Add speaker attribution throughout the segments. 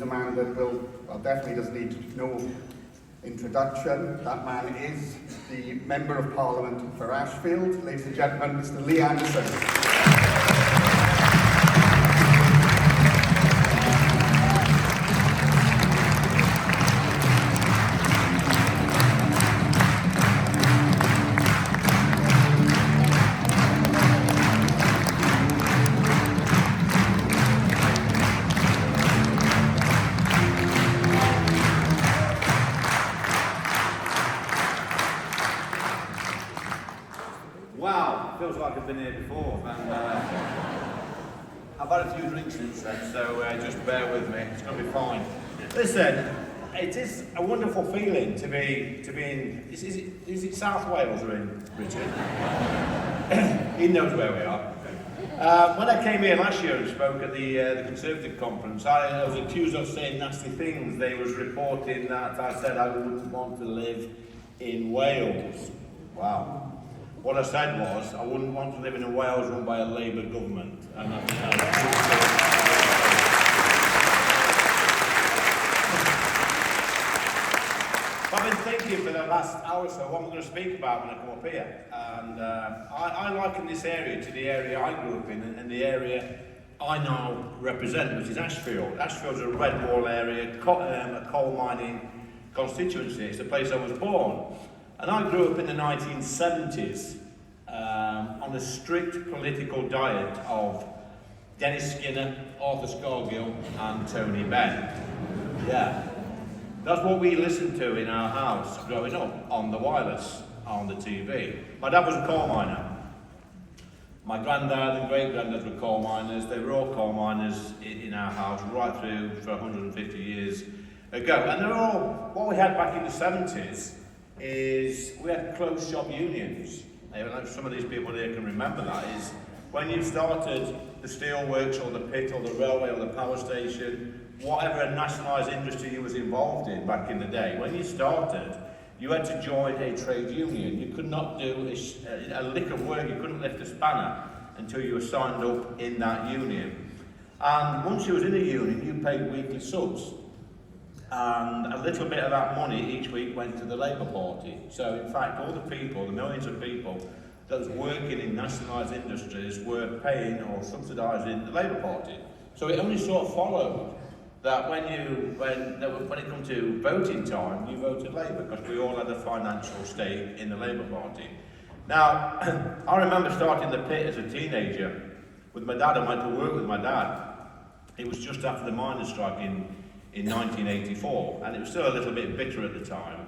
Speaker 1: a man that definitely doesn't need no introduction. That man is the Member of Parliament for Ashfield. Ladies and gentlemen, Mr. Lee Anderson.
Speaker 2: Wow, feels like I've been here before, and I've had a few drinks since then, so just bear with me, it's going to be fine. Listen, it is a wonderful feeling to be in, is it South Wales we're in, Richard? He knows where we are. When I came here last year and spoke at the Conservative conference, I was accused of saying nasty things. They was reporting that I said I wouldn't want to live in Wales. Wow. What I said was, I wouldn't want to live in a Wales run by a Labour government. And I've been thinking for the last hour or so what I'm going to speak about when I come up here. And I liken this area to the area I grew up in and the area I now represent, which is Ashfield. Ashfield's a red wall area, a coal mining constituency. It's the place I was born. And I grew up in the 1970s on a strict political diet of Dennis Skinner, Arthur Scargill and Tony Benn. Yeah, that's what we listened to in our house growing up, on the wireless, on the TV. My dad was a coal miner. My granddad and great-granddad were coal miners. They were all coal miners in our house right through for 150 years ago. And they're all, what we had back in the 70s is we had closed shop unions. Some of these people here can remember that. Is when you started the steelworks or the pit or the railway or the power station, whatever nationalised industry you was involved in back in the day, when you started, you had to join a trade union. You could not do a lick of work, you couldn't lift a spanner until you were signed up in that union. And once you was in a union, you paid weekly subs. And a little bit of that money each week went to the Labour Party. So in fact, all the people, the millions of people that was working in nationalised industries were paying or subsidising the Labour Party. So it only sort of followed that when it come to voting time, you voted Labour because we all had a financial stake in the Labour Party. Now, I remember starting the pit as a teenager with my dad. I went to work with my dad. It was just after the miners' strike in 1984, and it was still a little bit bitter at the time.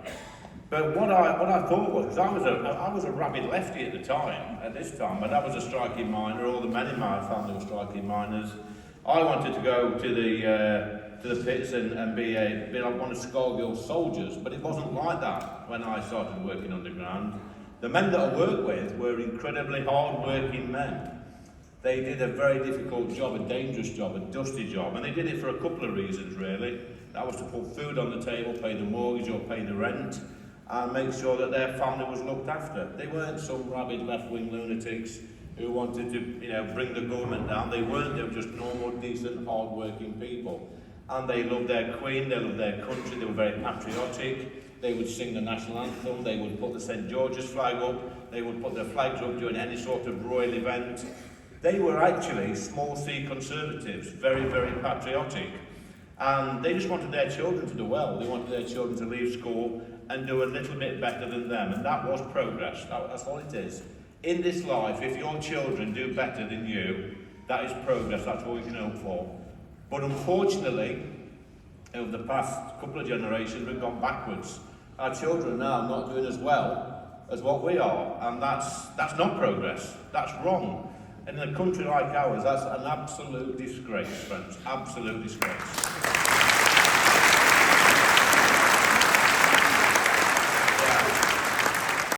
Speaker 2: But what I thought was, because I was a rabid lefty at the time, at this time, my dad was a striking miner, all the men in my family were striking miners. I wanted to go to the pits and be like one of Scargill's soldiers, but it wasn't like that when I started working underground. The men that I worked with were incredibly hard-working men. They did a very difficult job, a dangerous job, a dusty job, and they did it for a couple of reasons, really. That was to put food on the table, pay the mortgage or pay the rent, and make sure that their family was looked after. They weren't some rabid left-wing lunatics who wanted to, bring the government down. They weren't. They were just normal, decent, hard-working people. And they loved their queen, they loved their country, they were very patriotic. They would sing the national anthem, they would put the St. George's flag up, they would put their flags up during any sort of royal event. They were actually small C conservatives, very, very patriotic. And they just wanted their children to do well. They wanted their children to leave school and do a little bit better than them. And that was progress. That's all it is. In this life, if your children do better than you, that is progress. That's all you can hope for. But unfortunately, over the past couple of generations, we've gone backwards. Our children now are not doing as well as what we are. And that's not progress. That's wrong. In a country like ours, that's an absolute disgrace, friends. Absolute disgrace.